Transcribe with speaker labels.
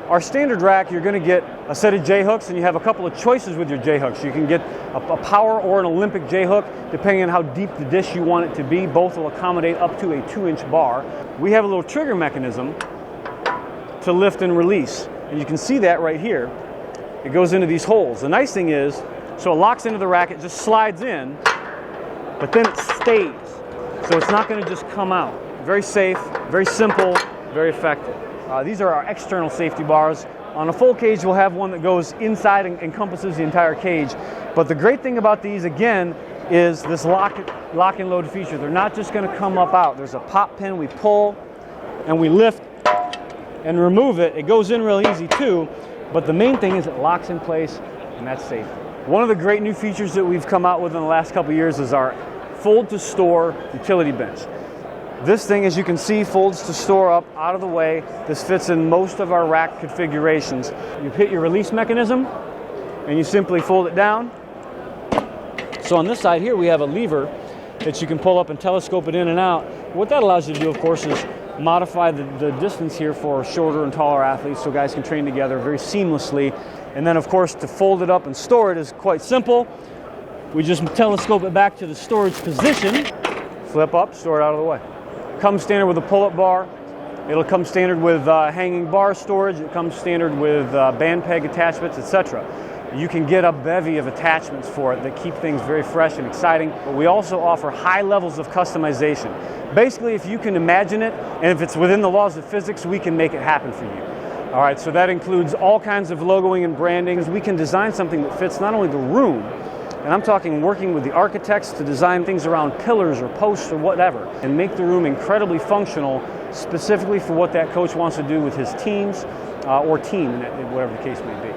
Speaker 1: Our standard rack, you're going to get a set of J-hooks, and you have a couple of choices with your J-hooks. You can get a power or an Olympic J-hook, depending on how deep the dish you want it to be. Both will accommodate up to a 2-inch bar. We have a little trigger mechanism to lift and release, and you can see that right here. It goes into these holes. The nice thing is, so it locks into the rack, it just slides in, but then it stays. So it's not going to just come out. Very safe, very simple, very effective. These are our external safety bars. On a full cage, we'll have one that goes inside and encompasses the entire cage. But the great thing about these, again, is this lock and load feature. They're not just going to come up out. There's a pop pin we pull, and we lift and remove it. It goes in real easy too, but the main thing is it locks in place, and that's safe. One of the great new features that we've come out with in the last couple of years is our fold to store utility bench. This thing, as you can see, folds to store up out of the way. This fits in most of our rack configurations. You hit your release mechanism and you simply fold it down. So on this side here we have a lever that you can pull up and telescope it in and out. What that allows you to do, of course, is modify the distance here for shorter and taller athletes so guys can train together very seamlessly. And then, of course, to fold it up and store it is quite simple. We just telescope it back to the storage position, flip up, store it out of the way. Comes standard with a pull-up bar. It'll come standard with hanging bar storage. It comes standard with band peg attachments, etc. You can get a bevy of attachments for it that keep things very fresh and exciting. But we also offer high levels of customization. Basically, if you can imagine it, and if it's within the laws of physics, we can make it happen for you. All right, so that includes all kinds of logoing and brandings. We can design something that fits not only the room, and I'm talking working with the architects to design things around pillars or posts or whatever, and make the room incredibly functional, specifically for what that coach wants to do with his teams or team, whatever the case may be.